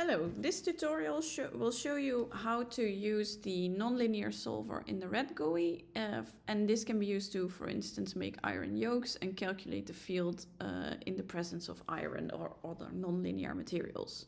Hello, this tutorial will show you how to use the nonlinear solver in the Rat GUI, and this can be used to, for instance, make iron yokes and calculate the field in the presence of iron or other nonlinear materials.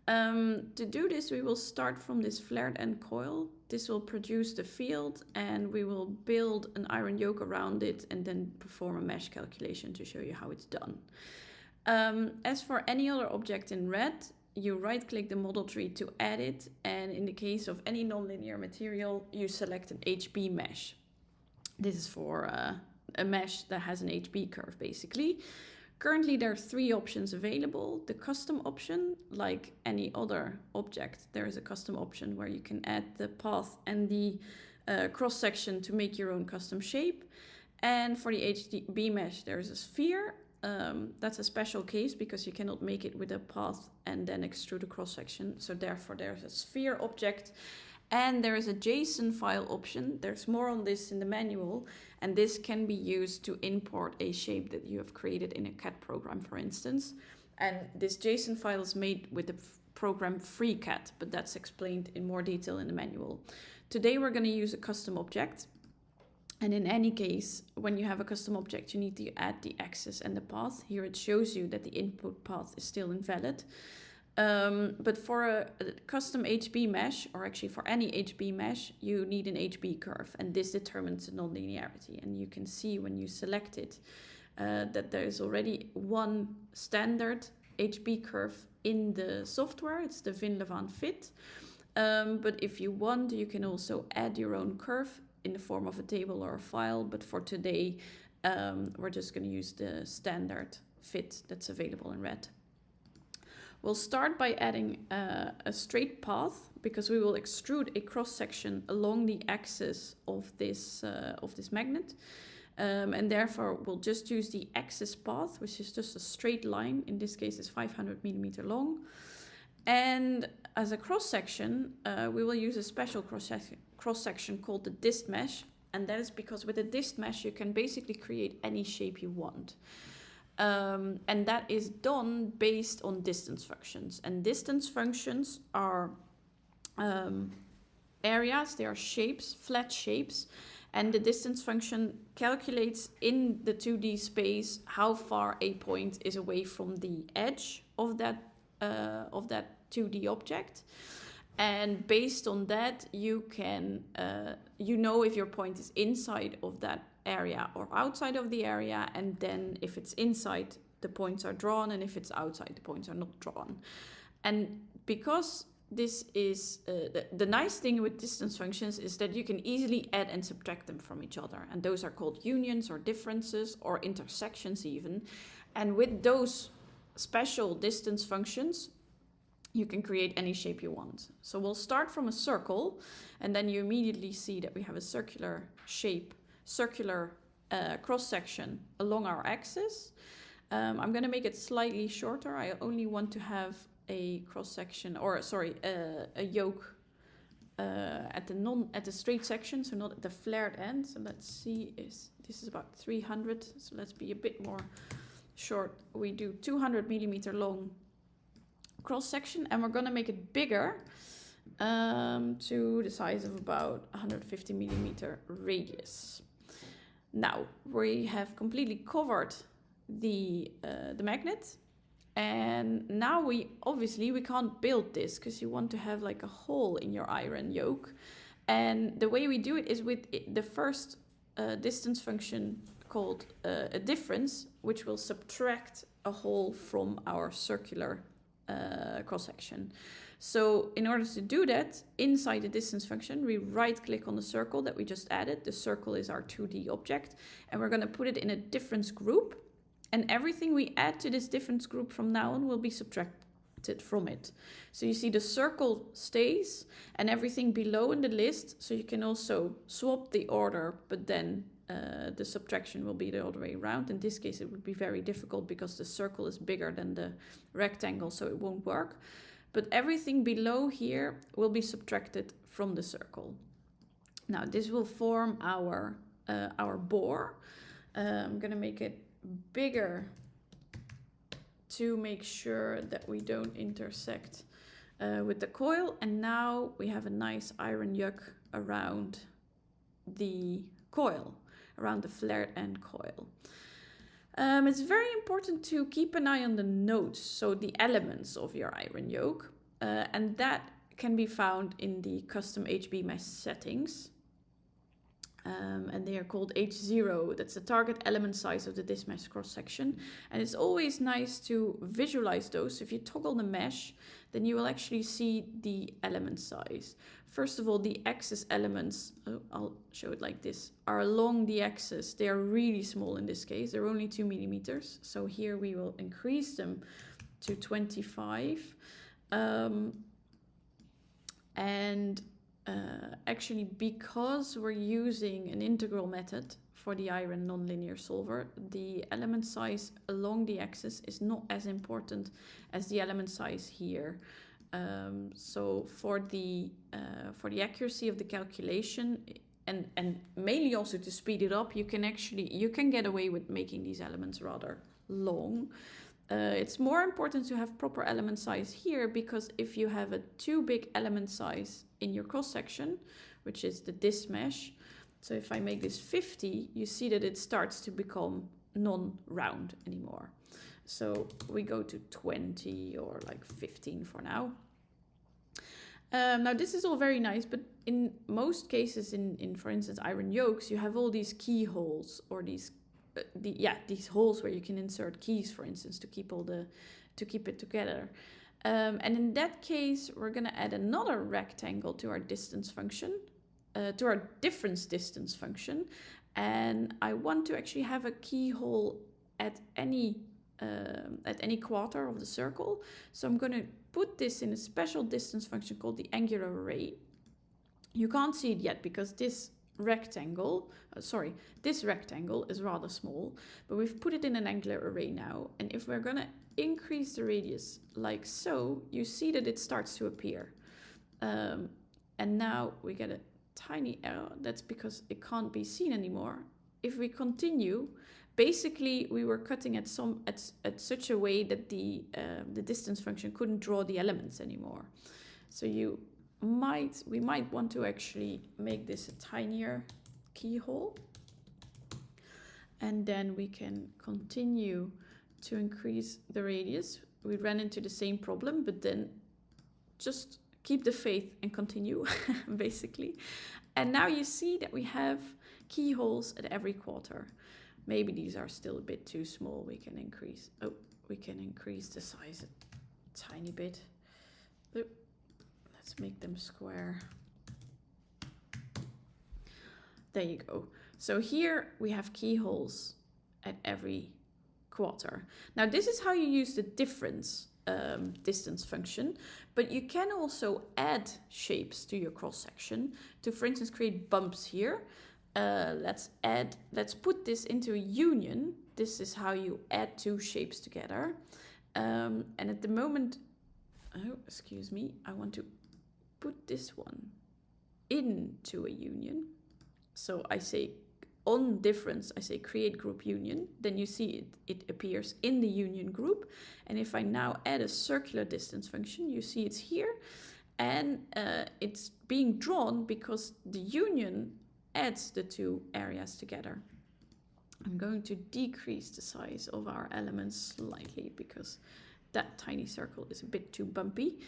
To do this, we will start from this flared end coil. This will produce the field, and we will build an iron yoke around it and then perform a mesh calculation to show you how it's done. As for any other object in Rat, you right-click the model tree to add it, and in the case of any nonlinear material, you select an HB mesh. This is for a mesh that has an HB curve, basically. Currently, there are 3 options available. The custom option, like any other object, there is a custom option where you can add the path and the cross-section to make your own custom shape. And for the HB mesh, there is a sphere. That's a special case because you cannot make it with a path and then extrude a cross-section. So therefore there's a sphere object, and there is a JSON file option. There's more on this in the manual, and this can be used to import a shape that you have created in a CAD program, for instance. And this JSON file is made with the program FreeCAD, but that's explained in more detail in the manual. Today we're going to use a custom object. And in any case, when you have a custom object, you need to add the axis and the path. Here it shows you that the input path is still invalid. But for a custom HB mesh, or actually for any HB mesh, you need an HB curve, and this determines the nonlinearity. And you can see when you select it that there is already one standard HB curve in the software. It's the Vin-Levin fit. But if you want, you can also add your own curve in the form of a table or a file, but for today we're just going to use the standard fit that's available in Rat. We'll start by adding a straight path, because we will extrude a cross-section along the axis of this magnet, and therefore we'll just use the axis path, which is just a straight line. In this case, it's 500 millimeter long. And as a cross-section, we will use a special cross-section called the dist mesh. And that is because with a dist mesh, you can basically create any shape you want. And that is done based on distance functions. And distance functions are areas, they are shapes, flat shapes. And the distance function calculates in the 2D space how far a point is away from the edge of that 2D object, and based on that you can know if your point is inside of that area or outside of the area, and then if it's inside, the points are drawn, and if it's outside, the points are not drawn. And because this is the nice thing with distance functions is that you can easily add and subtract them from each other, and those are called unions or differences or intersections even. And with those special distance functions, you can create any shape you want. So we'll start from a circle, and then you immediately see that we have a circular shape, circular cross-section along our axis. I'm going to make it slightly shorter. I only want to have a cross-section, or sorry, a yoke at the straight section, so not at the flared end. So let's see, this is about 300, so let's be a bit more short. We do 200 millimeter long cross-section, and we're going to make it bigger to the size of about 150 millimeter radius. Now we have completely covered the magnet, and now we can't build this because you want to have like a hole in your iron yoke. And the way we do it is with the first distance function called a difference, which will subtract a hole from our circular cross-section. So in order to do that, inside the distance function, we right-click on the circle that we just added. The circle is our 2D object, and we're going to put it in a difference group. And everything we add to this difference group from now on will be subtracted from it. So you see the circle stays, and everything below in the list. So you can also swap the order, but then the subtraction will be the other way around. In this case, it would be very difficult because the circle is bigger than the rectangle, so it won't work. But everything below here will be subtracted from the circle. Now this will form our bore. I'm going to make it bigger to make sure that we don't intersect with the coil, and now we have a nice iron yoke around the coil, around the flared end coil. It's very important to keep an eye on the nodes, so the elements of your iron yoke, and that can be found in the custom HB mesh settings. And they are called H0. That's the target element size of the disk mesh cross section. And it's always nice to visualize those. So if you toggle the mesh, then you will actually see the element size. First of all, the axis elements, I'll show it like this, are along the axis. They are really small in this case. They're only 2 millimeters. So here we will increase them to 25. Actually, because we're using an integral method for the iron nonlinear solver, the element size along the axis is not as important as the element size here. So for the accuracy of the calculation, and mainly also to speed it up, you can get away with making these elements rather long. It's more important to have proper element size here, because if you have a too big element size in your cross section, which is the disk mesh, so if I make this 50, you see that it starts to become non-round anymore. So we go to 20 or like 15 for now. Now this is all very nice, but in most cases, in for instance iron yokes, you have all these keyholes, or these holes where you can insert keys, for instance, to keep it together. And in that case, we're going to add another rectangle to our distance function, to our difference distance function, and I want to actually have a keyhole at any quarter of the circle. So I'm going to put this in a special distance function called the angular array. You can't see it yet because this rectangle is rather small, but we've put it in an angular array now. And if we're going to increase the radius like so, you see that it starts to appear. And now we get a tiny error. That's because it can't be seen anymore. If we continue, basically we were cutting at such a way that the distance function couldn't draw the elements anymore. So we might want to actually make this a tinier keyhole, and then we can continue to increase the radius. We ran into the same problem, but then just keep the faith and continue, basically. And now you see that we have keyholes at every quarter. Maybe these are still a bit too small. We can increase the size a tiny bit. Let's make them square. There you go. So here we have keyholes at every quarter. Now this is how you use the difference distance function, but you can also add shapes to your cross section to, for instance, create bumps here. Let's put this into a union. This is how you add two shapes together. And at the moment, I want to put this one into a union. So I say on difference, I say create group union. Then you see it appears in the union group. And if I now add a circular distance function, you see it's here. And it's being drawn because the union adds the two areas together. I'm going to decrease the size of our elements slightly because that tiny circle is a bit too bumpy.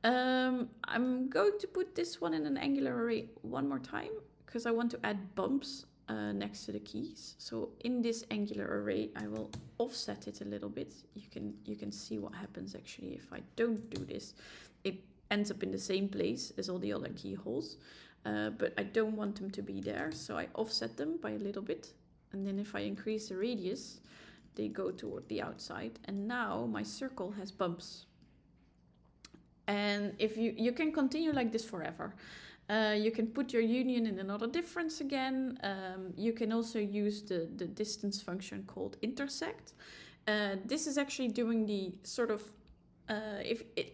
I'm going to put this one in an angular array one more time because I want to add bumps next to the keys. So in this angular array, I will offset it a little bit. You can see what happens actually if I don't do this. It ends up in the same place as all the other keyholes, but I don't want them to be there. So I offset them by a little bit. And then if I increase the radius, they go toward the outside. And now my circle has bumps. And if you can continue like this forever. You can put your union in another difference again. You can also use the distance function called intersect. This is actually doing the sort of,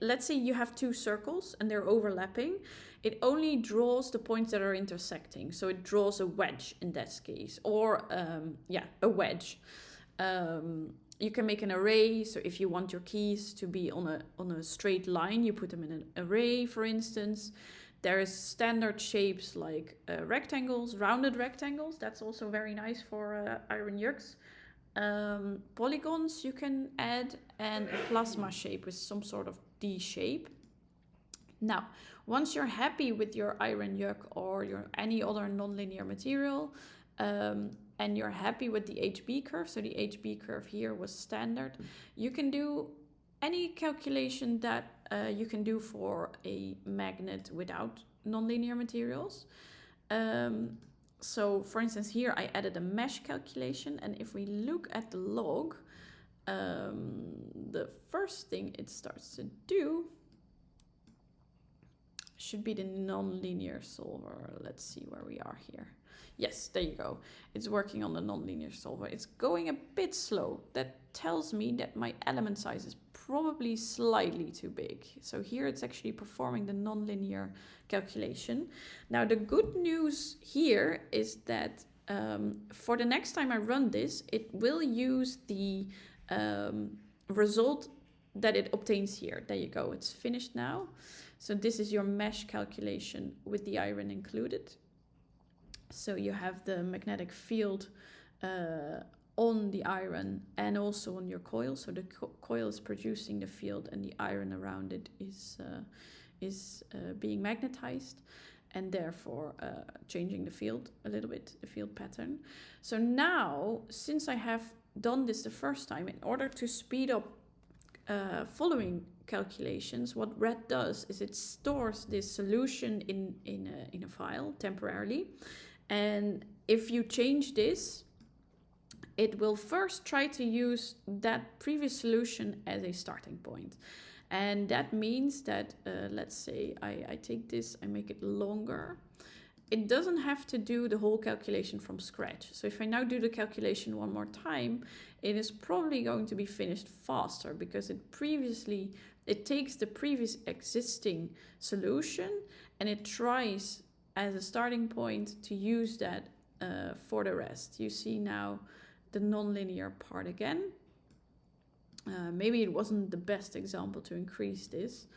let's say you have two circles and they're overlapping, it only draws the points that are intersecting. So it draws a wedge in that case, or a wedge. You can make an array. So if you want your keys to be on a straight line, you put them in an array, for instance. There is standard shapes like rectangles, rounded rectangles. That's also very nice for iron yokes. Polygons you can add, and a plasma shape with some sort of D shape. Now, once you're happy with your iron yoke or your any other nonlinear material, and you're happy with the HB curve, so the HB curve here was standard, you can do any calculation that you can do for a magnet without nonlinear materials. So for instance, here I added a mesh calculation, and if we look at the log, the first thing it starts to do should be the nonlinear solver. Let's see where we are here. Yes, there you go. It's working on the nonlinear solver. It's going a bit slow. That tells me that my element size is probably slightly too big. So here it's actually performing the nonlinear calculation. Now the good news here is that for the next time I run this, it will use the result that it obtains here. There you go, it's finished now. So this is your mesh calculation with the iron included. So you have the magnetic field on the iron and also on your coil. So the coil is producing the field, and the iron around it is being magnetized, and therefore changing the field a little bit, the field pattern. So now, since I have done this the first time, in order to speed up following calculations, what Rat does is it stores this solution in a file temporarily. And if you change this, it will first try to use that previous solution as a starting point. And that means that, let's say I take this, I make it longer. It doesn't have to do the whole calculation from scratch. So if I now do the calculation one more time, it is probably going to be finished faster, because it takes the previous existing solution and it tries as a starting point to use that for the rest. You see now the nonlinear part again. Maybe it wasn't the best example to increase this.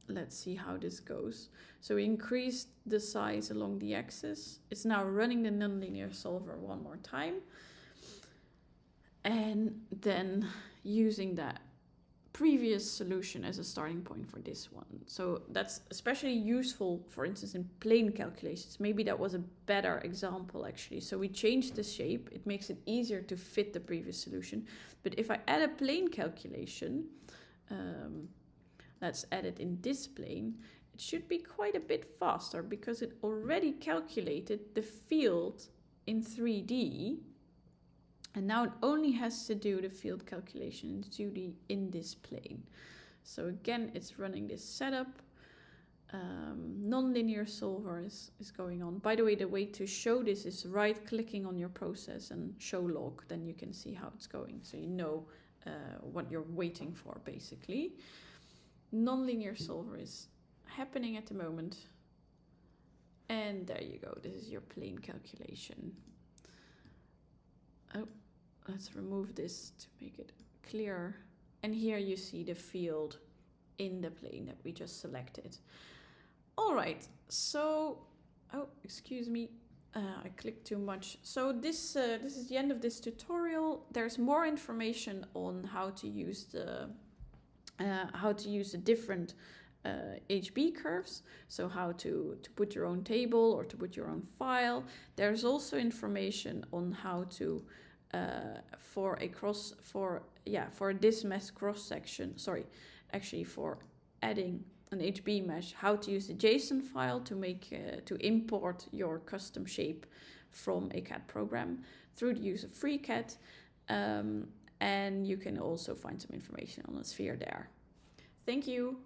Let's see how this goes. So we increased the size along the axis. It's now running the nonlinear solver one more time, and then using that previous solution as a starting point for this one. So that's especially useful, for instance, in plane calculations. Maybe that was a better example, actually. So we changed the shape. It makes it easier to fit the previous solution. But if I add a plane calculation, let's add it in this plane, it should be quite a bit faster, because it already calculated the field in 3D. And now it only has to do the field calculation in 2D in this plane. So again, it's running this setup. Nonlinear solver is going on. By the way, the way to show this is right-clicking on your process and show log. Then you can see how it's going. So you know what you're waiting for, basically. Nonlinear solver is happening at the moment. And there you go. This is your plane calculation. Oh, let's remove this to make it clearer. And here you see the field in the plane that we just selected. All right, so, oh, excuse me, I clicked too much. So this is the end of this tutorial. There's more information on how to use the different HB curves, so how to put your own table or to put your own file. There's also information on how to for this mesh cross section, for adding an HB mesh, how to use the JSON file to make to import your custom shape from a CAD program through the use of FreeCAD, and you can also find some information on the sphere there. Thank you.